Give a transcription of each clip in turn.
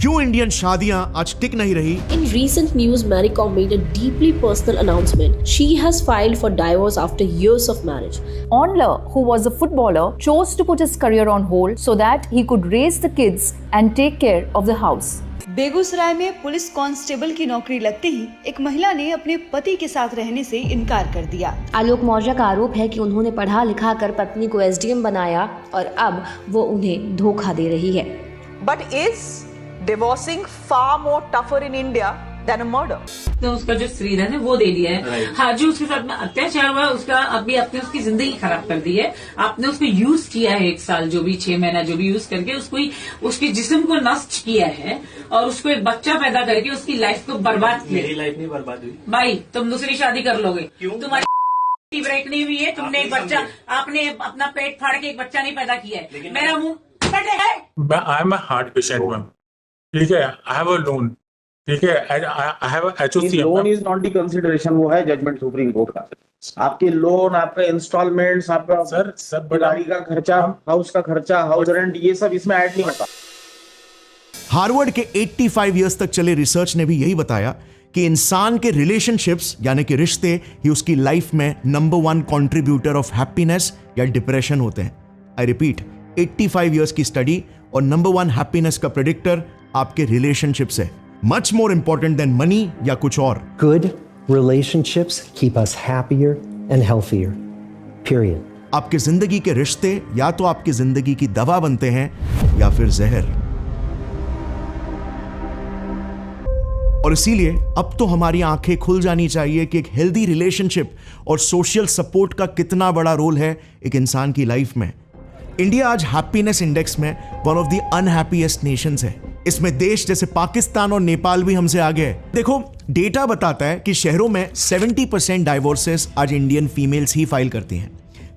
क्यों इंडियन शादियां आज टिक नहीं रही? In recent news, Mary Kom made a deeply personal announcement. She has filed for divorce after years of marriage. Onler, who was a footballer, chose to put his career on hold so that he could raise the kids and take care of the house. Begusarai में police constable की नौकरी लगते ही एक महिला ने अपने पति के साथ रहने से इनकार कर दिया। आलोक मौर्य का आरोप है कि उन्होंने पढ़ा लिखा कर पत्नी को एसडीएम बनाया और अब वो उन्हें धोखा दे रही है। But is divorcing far more tougher in India than a murder? तो उसका जो श्रीधन है वो दे दिया है। हाँ, जो उसके साथ में अत्याचार हुआ है उसका अभी आपने उसकी जिंदगी खराब कर दी है। आपने उसको यूज किया है 1 साल, जो भी 6 महीना जो भी यूज करके उसको उसके जिस्म को नष्ट किया है और उसको एक बच्चा पैदा करके उसकी लाइफ को बर्बाद किया। मेरी लाइफ नहीं बर्बाद हुई भाई, तुम दूसरी शादी कर लोगे। क्यों? तुम्हारी ब्रेक नहीं हुई है, तुमने एक बच्चा, आपने अपना पेट फाड़ के एक बच्चा नहीं पैदा किया है। मेरा मुंह फटे है। I am a heart patient ma'am, ठीक है। आई हैव अ लोन, ठीक है। I have HOC. Loan is not the consideration, वो है जजमेंट सुप्रीम कोर्ट का। आपके लोन, आपके इंस्टॉलमेंट्स, आपका सर सब गाड़ी का खर्चा, हाउस का खर्चा, हाउस रेंट, ये सब इसमें ऐड नहीं होता। हार्वर्ड के 85 इयर्स तक चले रिसर्च ने भी यही बताया कि इंसान के रिलेशनशिप्स यानी कि रिश्ते ही उसकी लाइफ में नंबर 1 कंट्रीब्यूटर ऑफ हैप्पीनेस या डिप्रेशन होते हैं। आई रिपीट, 85 इयर्स की स्टडी और नंबर 1 हैप्पीनेस का प्रेडिक्टर आपके रिलेशनशिप्स है। Much more important than money या कुछ और। Good relationships keep us happier and healthier. Period. आपके जिंदगी के रिश्ते या तो आपकी जिंदगी की दवा बनते हैं या फिर जहर। और इसीलिए अब तो हमारी आंखें खुल जानी चाहिए कि एक हेल्दी रिलेशनशिप और सोशल सपोर्ट का कितना बड़ा रोल है एक इंसान की लाइफ में। इंडिया आज हैप्पीनेस इंडेक्स में one of the unhappiest Nations है। इसमें देश जैसे पाकिस्तान और नेपाल भी हमसे आगे है। देखो, डेटा बताता है कि शहरों में 70% डाइवोर्सेस आज इंडियन फीमेल्स ही फाइल करती हैं।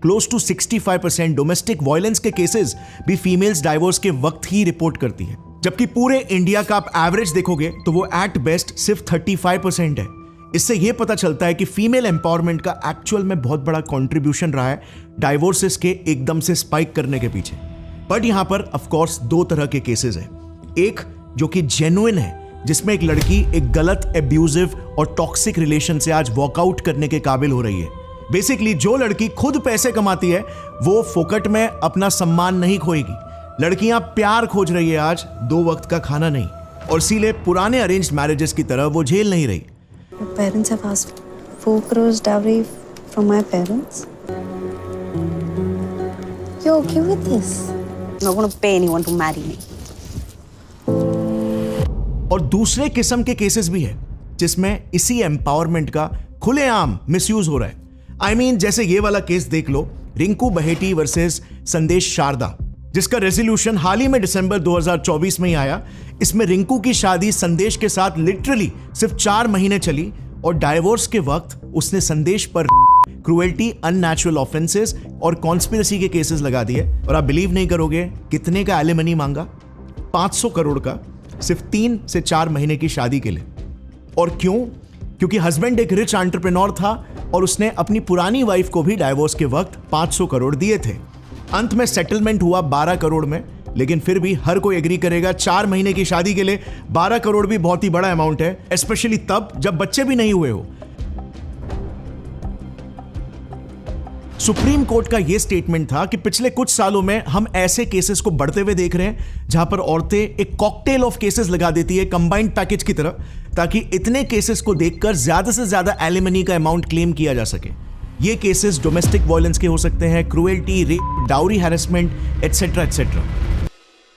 क्लोज टू 65% डोमेस्टिक वायलेंस के केसेस भी फीमेल्स डाइवोर्स के वक्त ही रिपोर्ट करती हैं। जबकि पूरे इंडिया का आप एवरेज देखोगे तो वो एट बेस्ट सिर्फ 35% है। इससे यह पता चलता है कि फीमेल एम्पावरमेंट का एक्चुअल में बहुत बड़ा कंट्रीब्यूशन रहा है डाइवोर्सेस के एकदम से स्पाइक करने के पीछे। बट यहां पर ऑफ कोर्स 2 तरह के केसेस हैं। एक जो कि जेन्युइन है, जिसमें एक लड़की एक गलत, एब्यूजिव और टॉक्सिक रिलेशन से आज वॉकआउट करने के काबिल हो रही है। बेसिकली जो लड़की खुद पैसे कमाती है वो फोकट में अपना सम्मान नहीं खोएगी। लड़कियां प्यार खोज रही है आज, 2 वक्त का खाना नहीं। और इसीलिए पुराने अरेंज्ड मैरिजेस की तरह वो झेल नहीं रही। My parents have asked 4 crores dowry from my parents. You okay with this? I'm not going to pay anyone to marry me. और दूसरे किस्म के केसेस भी है जिसमें इसी एम्पावरमेंट का खुलेआम मिसयूज हो रहा है। आई मीन जैसे ये वाला केस देख लो, रिंकू बहेटी वर्सेस संदेश शारदा, जिसका रेजोल्यूशन हाल ही में दिसंबर 2024 में ही आया। इसमें रिंकू की शादी संदेश के साथ लिटरली सिर्फ 4 महीने चली और डाइवोर्स के वक्त उसने संदेश पर क्रूएल्टी, अननेचुरल ऑफेंसेस और कॉन्स्पिरेसी के केसेस लगा दिए। और आप बिलीव नहीं करोगे कितने का एलिमनी मांगा? 500 करोड़ का, सिर्फ 3 से 4 महीने की शादी के लिए। और क्यों? क्योंकि हस्बैंड एक रिच एंटरप्रेन्योर था और उसने अपनी पुरानी वाइफ को भी डाइवोर्स के वक्त 500 करोड़ दिए थे। अंत में सेटलमेंट हुआ 12 करोड़ में, लेकिन फिर भी हर कोई एग्री करेगा 4 महीने की शादी के लिए 12 करोड़ भी बहुत ही बड़ा अमाउंट है, स्पेशली तब जब बच्चे भी नहीं हुए हो। सुप्रीम कोर्ट का यह स्टेटमेंट था कि पिछले कुछ सालों में हम ऐसे केसेस को बढ़ते हुए देख रहे हैं जहां पर औरतें एक कॉकटेल ऑफ केसेस लगा देती है कंबाइंड पैकेज की तरह, ताकि इतने केसेस को देखकर ज्यादा से ज्यादा एलिमनी का अमाउंट क्लेम किया जा सके। ये केसेस डोमेस्टिक वायलेंस के हो सकते हैं, cruelty, rape, dowry harassment etcetera etcetera.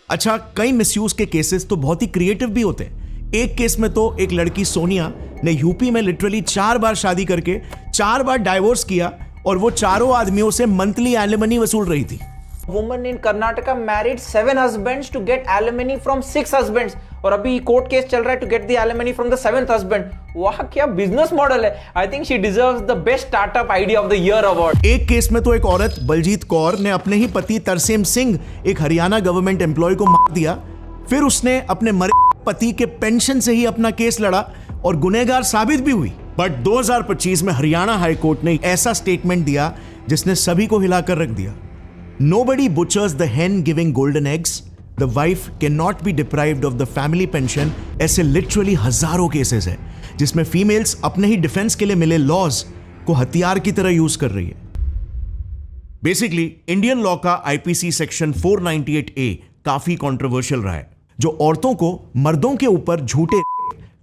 अच्छा, कई मिसयूज के केसेस तो बहुत ही क्रिएटिव भी होते हैं। एक केस में तो एक लड़की सोनिया ने यूपी में लिटरली 4 बार शादी करके 4 बार डाइवोर्स किया और वो चारों आदमियों से मंथली एलिमनी वसूल रही थी। Woman in Karnataka married 7 husbands to get alimony from 6 husbands और अभी कोर्ट केस चल रहा है to get the alimony from the 7th husband। वाह, क्या बिजनेस मॉडल है। I think she deserves the best startup idea of the year award। एक case में तो एक औरत बलजीत कौर ने अपने ही पति तरसेम सिंह, एक हरियाणा गवर्नमेंट एम्प्लॉय को मार दिया। फिर उसने अपने मरे पति के पेंशन से ही अपना केस लड़ा और गुनहगार साबित भी हुई। बट 2025 में हरियाणा हाई कोर्ट ने ऐसा स्टेटमेंट दिया जिसने सभी को हिलाकर रख दिया। Nobody butchers the hen giving golden eggs, the wife can not be deprived of the family pension, ऐसे लिटरली हजारों केसेस है जिसमें फीमेल्स अपने ही डिफेंस के लिए मिले लॉज को हथियार की तरह यूज कर रही है। बेसिकली इंडियन लॉ का आईपीसी सेक्शन 498A काफी कंट्रोवर्शियल रहा है, जो औरतों को मर्दों के ऊपर झूठे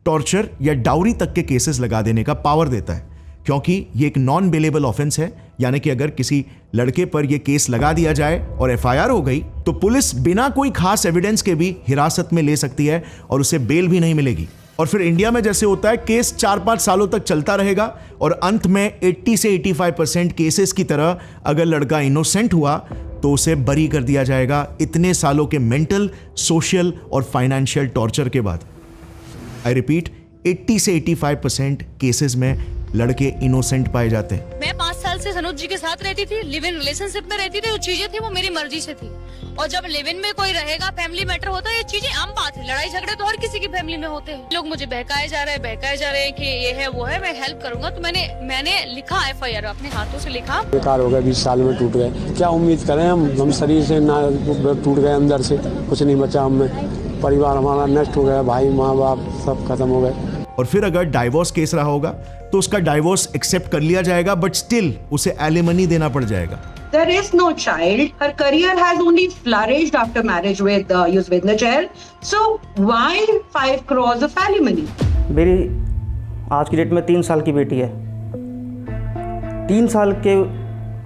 टॉर्चर या डाउरी तक के केसेस लगा देने का पावर देता है, क्योंकि ये एक नॉन बेलेबल ऑफेंस है। यानी कि अगर किसी लड़के पर यह केस लगा दिया जाए और एफआईआर हो गई तो पुलिस बिना कोई खास एविडेंस के भी हिरासत में ले सकती है और उसे बेल भी नहीं मिलेगी। और फिर इंडिया में जैसे होता है, केस 4-5 सालों तक चलता रहेगा और अंत में 80 से 85% केसेस की तरह अगर लड़का इनोसेंट हुआ तो उसे बरी कर दिया जाएगा इतने सालों के मेंटल, सोशल और फाइनेंशियल टॉर्चर के बाद। आई रिपीट, 80 से 85% केसेस में लड़के इनोसेंट पाए जाते हैं। मैं 5 साल से सनोज जी के साथ रहती थी, लिव इन रिलेशनशिप में रहती थी, जो चीजें थी वो मेरी मर्जी से थी। और जब लिव इन में कोई रहेगा, फैमिली मैटर होता है, ये चीजें आम बात है। लड़ाई झगड़े तो हर किसी की फैमिली में होते हैं। लोग मुझे बहकाए जा रहे हैं कि ये है वो है, मैं हेल्प करूंगा। तो मैंने लिखा एफआईआर, अपने हाथों से लिखा। बेकार हो गया, 20 साल में टूट गए, क्या उम्मीद करें हम शरीर से ना टूट गए, अंदर से कुछ नहीं बचा हमें, परिवार हमारा नष्ट हो गया, भाई माँ बाप सब खत्म हो गए। और फिर अगर डाइवोर्स केस रहा होगा तो उसका डाइवोर्स एक्सेप्ट कर लिया जाएगा, बट स्टिल उसे एलिमनी देना पड़ जाएगा। There is no child. Her career has only flourished after marriage with Yuzvedna Chahal. So why 5 crores of alimony? मेरी आज की डेट में 3 साल की बेटी है। 3 साल के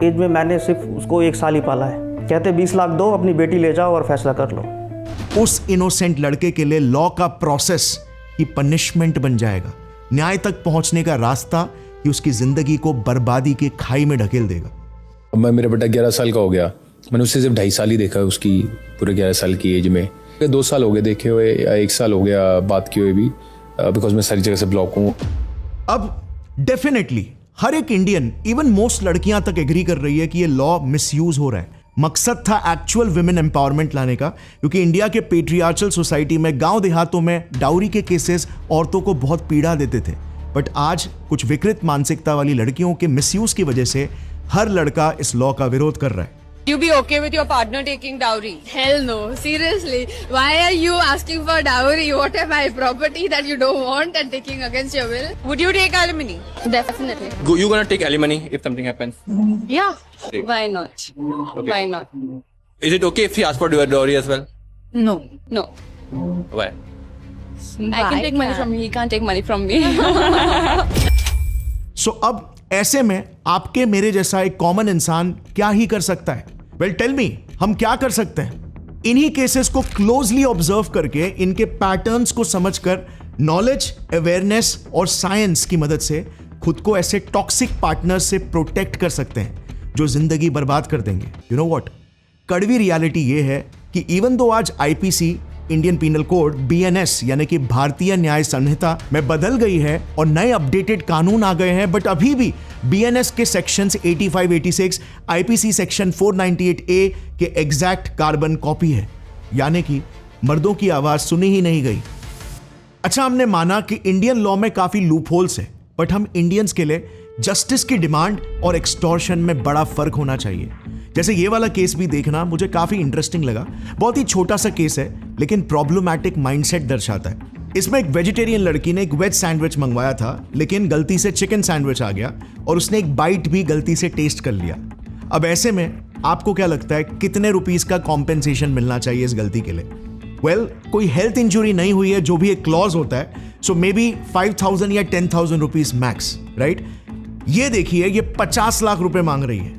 एज में मैंने सिर्फ उसको 1 साल ही पाला है। कहते 20 लाख दो, अपनी बेटी ले जाओ और फैसला कर लो। उस इनोसेंट लड़के के लिए लॉ का प्रोसेस ही पनिशमेंट बन जाएगा, न्याय तक पहुंचने का रास्ता ही उसकी जिंदगी को बर्बादी के खाई में ढकेल देगा। मैं मेरा बेटा 11 साल का हो गया, मैंने उससे सिर्फ 2.5 साल ही देखा उसकी पूरे 11 साल की एज में। 2 साल हो गए देखे हुए, या 1 साल हो गया बात किए हुए भी, बिकॉज मैं सारी जगह से ब्लॉक हूँ। अब डेफिनेटली हर एक इंडियन, इवन मोस्ट लड़कियां तक एग्री कर रही है कि ये लॉ मिसयूज हो रहा है। मकसद था एक्चुअल विमेन एम्पावरमेंट लाने का, क्योंकि इंडिया के पेट्रियार्चल सोसाइटी में गांव देहातों में डाउरी के केसेस औरतों को बहुत पीड़ा देते थे। बट आज कुछ विकृत मानसिकता वाली लड़कियों के मिसयूज की वजह से हर लड़का इस लॉ का विरोध कर रहा है। You be okay with your partner taking dowry? Hell no, seriously. Why are you asking for dowry? What am I, property that you don't want and taking against your will? Would you take alimony? Definitely. You gonna take alimony if something happens? Yeah. Why not? Okay. Why not? Is it okay if he asks for dowry as well? No. No. Why? I can take money from me. He can't take money from me. So अब ऐसे में आपके मेरे जैसा एक common इंसान क्या ही कर सकता है? वेल टेल मी, हम क्या कर सकते हैं? इन्हीं केसेस को क्लोजली ऑब्जर्व करके, इनके पैटर्न्स को समझकर, नॉलेज, अवेयरनेस और साइंस की मदद से खुद को ऐसे टॉक्सिक पार्टनर्स से प्रोटेक्ट कर सकते हैं जो जिंदगी बर्बाद कर देंगे। यू नो व्हाट, कड़वी रियलिटी ये है कि इवन दो आज IPC, Indian penal code, BNS यानी कि भारतीय न्याय संहिता में बदल गई है और नए अपडेटेड कानून आ गए हैं, बट अभी भी बीएनएस के सेक्शंस 85-86 आईपीसी सेक्शन 498A के एग्जैक्ट कार्बन कॉपी है, यानी कि मर्दों की आवाज सुनी ही नहीं गई। अच्छा, हमने माना कि इंडियन लॉ में काफी लूप होल्स है, बट हम इंडियंस के लिए जस्टिस की डिमांड और एक्सटॉर्शन में बड़ा फर्क होना चाहिए। जैसे ये वाला केस भी देखना मुझे काफी इंटरेस्टिंग लगा। बहुत ही छोटा सा केस है, लेकिन प्रॉब्लमैटिक माइंडसेट दर्शाता है। इसमें एक वेजिटेरियन लड़की ने एक वेज सैंडविच मंगवाया था, लेकिन गलती से चिकन सैंडविच आ गया और उसने एक बाइट भी गलती से टेस्ट कर लिया। अब ऐसे में आपको क्या लगता है कितने रुपीस का कॉम्पेंसेशन मिलना चाहिए इस गलती के लिए? वेल, कोई हेल्थ इंजुरी नहीं हुई है, जो भी एक क्लॉज होता है, सो मे बी 5,000 या 10,000 रुपीज मैक्स, राइट? ये देखिए, ये 50 लाख रुपए मांग रही है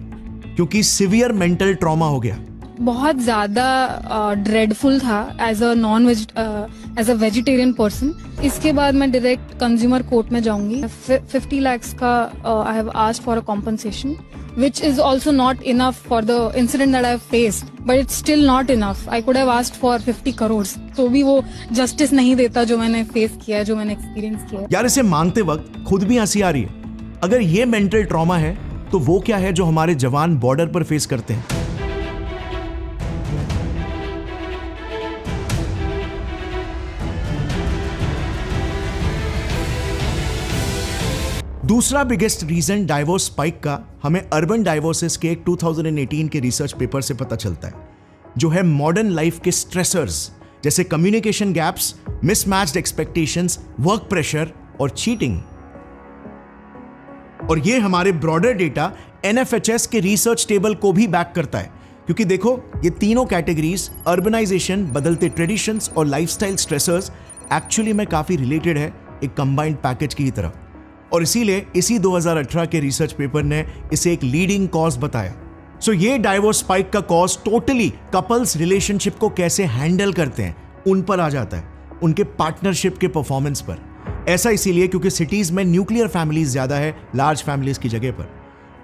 क्योंकि सिवियर मेंटल ट्रॉमा हो गया। बहुत ज़्यादा ड्रेडफुल था एज अ वेजिटेरियन पर्सन। इसके बाद मैं डायरेक्ट कंज्यूमर कोर्ट में जाऊंगी। 50 लाख का I have asked for a compensation which is also not enough for the incident that I have faced, but it's still not enough. I could have asked for 50 crores. तो भी वो justice नहीं देता जो मैंने फेस किया है, जो मैंने एक्सपीरियंस किया है। यार, इसे मांगते वक्त खुद भी हंसी आ रही है। अगर ये मेंटल ट्रॉमा है तो वो क्या है जो हमारे जवान बॉर्डर पर फेस करते हैं? दूसरा बिगेस्ट रीजन डाइवोर्स स्पाइक का हमें अर्बन डाइवोर्सेस के एक 2018 के रिसर्च पेपर से पता चलता है। जो है मॉडर्न लाइफ के स्ट्रेसर्स जैसे communication gaps, mismatched expectations, work pressure और चीटिंग। और ये हमारे ब्रॉडर डेटा NFHS के रिसर्च टेबल को भी बैक करता है, क्योंकि देखो ये तीनों कैटेगरीज, अर्बनाइजेशन, बदलते ट्रेडिशंस और लाइफस्टाइल स्ट्रेसर्स, एक्चुअली में काफी रिलेटेड है एक कंबाइंड पैकेज की तरह। और इसीलिए इसी 2018 के रिसर्च पेपर ने इसे एक लीडिंग कॉज बताया। सो ये डाइवोर्स स्पाइक का कॉज टोटली कपल्स रिलेशनशिप को कैसे हैंडल करते हैं उन पर आ जाता है, उनके पार्टनरशिप के परफॉर्मेंस पर। ऐसा इसीलिए क्योंकि सिटीज में न्यूक्लियर फैमिलीज ज्यादा है लार्ज फैमिलीज की जगह पर।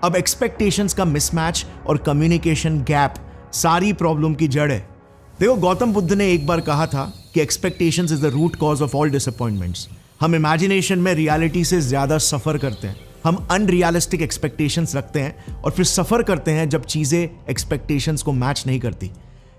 अब एक्सपेक्टेशंस का मिसमैच और कम्युनिकेशन गैप सारी प्रॉब्लम की जड़ है। देखो, गौतम बुद्ध ने एक बार कहा था कि expectations is the root cause of all disappointments. हम इमेजिनेशन में रियलिटी से ज्यादा सफर करते हैं, हम अनरियलिस्टिक एक्सपेक्टेशंस रखते हैं और फिर सफर करते हैं जब चीजें एक्सपेक्टेशंस को मैच नहीं करती।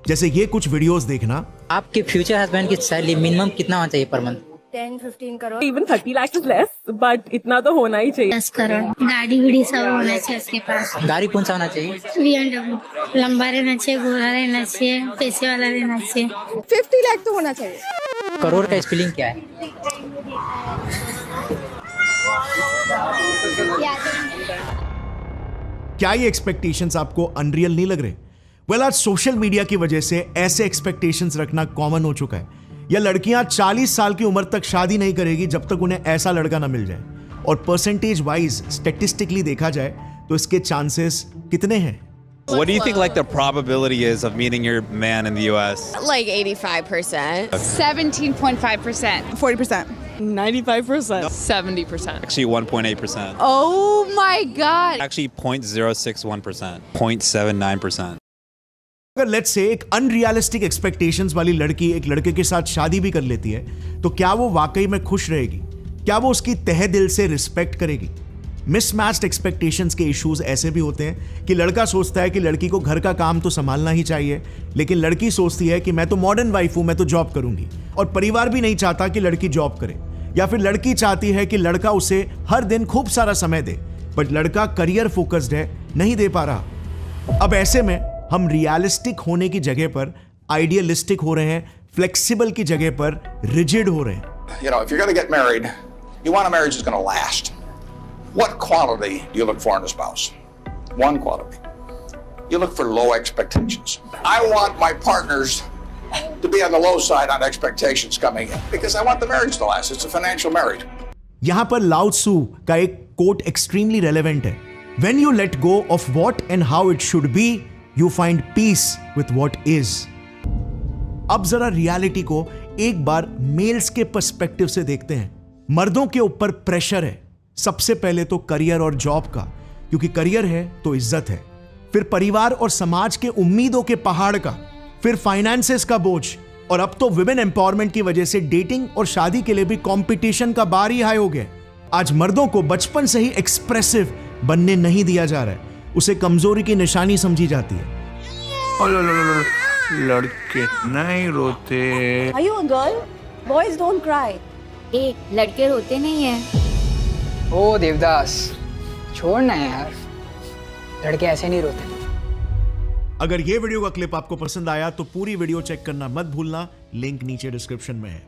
जैसे ये कुछ वीडियोस देखना। आपके फ्यूचर हस्बैंड की सैलरी मिनिमम कितना होना चाहिए per month? 10-15 crore, even 30 lakh is less, but इतना तो होना ही चाहिए। 10 करोड़, गाड़ी वीड़ी सब होना चाहिए उसके पास। गाड़ी कौन सा होना चाहिए? BMW, लंबा रहना चाहिए, गोरा रहना चाहिए, पैसे वाला रहना चाहिए। 50 लाख तो होना चाहिए। करोड़ का स्पेलिंग क्या है? क्या ये एक्सपेक्टेशंस आपको अनरियल नहीं लग रहे? वेल, आज सोशल मीडिया की वजह से ऐसे एक्सपेक्टेशंस रखना कॉमन हो चुका है। या लड़कियां 40 साल की उम्र तक शादी नहीं करेगी जब तक उन्हें ऐसा लड़का ना मिल जाए। और परसेंटेज वाइज स्टैटिस्टिकली देखा जाए तो इसके चांसेस कितने हैं? What do you think like the probability is of meeting your man in the US? Like 85%. 17.5%. 40%. 95%. 70%. Actually 1.8%. Oh my God. Actually 0.061%. 0.79%. अगर लेट्स से एक अनरियलिस्टिक एक्सपेक्टेशंस वाली लड़की एक लड़के के साथ शादी भी कर लेती है, तो क्या वो वाकई में खुश रहेगी? क्या वो उसकी तहे दिल से रिस्पेक्ट करेगी? मिसमैच्ड एक्सपेक्टेशंस के इश्यूज ऐसे भी होते हैं कि लड़का सोचता है कि लड़की को घर का काम तो संभालना ही चाहिए, लेकिन लड़की सोचती है कि मैं तो मॉडर्न वाइफ हूं, मैं तो जॉब करूंगी। और परिवार भी नहीं चाहता कि लड़की जॉब करे, या फिर लड़की चाहती है कि लड़का उसे हर दिन खूब सारा समय दे, बट लड़का करियर फोकस्ड है, नहीं दे पा रहा। अब ऐसे में हम रियलिस्टिक होने की जगह पर आइडियलिस्टिक हो रहे हैं, फ्लेक्सिबल की जगह पर रिजिड हो रहे हैं। You know, if you're going to get married, you want a marriage that's going to last. What quality do you look for in a spouse? One quality. You look for low expectations. I want my partners to be on the low side on expectations coming in because I want the marriage to last. It's a financial marriage. यहां पर लाओ Tzu का एक coat extremely relevant है। When you let go of what and how it should be, you find peace with what is. अब जरा reality को एक बार मेल्स के पर्सपेक्टिव से देखते हैं। मर्दों के ऊपर प्रेशर है, सबसे पहले तो करियर और जॉब का, क्योंकि करियर है तो इज्जत है, फिर परिवार और समाज के उम्मीदों के पहाड़ का, फिर फाइनेंसेस का बोझ, और अब तो विमेन एम्पावरमेंट की वजह से डेटिंग और शादी के लिए भी कंपटीशन का बार ही हाई हो गया। आज मर्दों को बचपन से ही एक्सप्रेसिव बनने नहीं दिया जा रहा है, उसे कमजोरी की निशानी समझी जाती है। लड़के नहीं रोते। Are you a girl? Boys don't cry. लड़के रोते नहीं है। ओ देवदास, छोड़ना यार, लड़के ऐसे नहीं रोते। अगर ये वीडियो का क्लिप आपको पसंद आया तो पूरी वीडियो चेक करना मत भूलना, लिंक नीचे डिस्क्रिप्शन में है।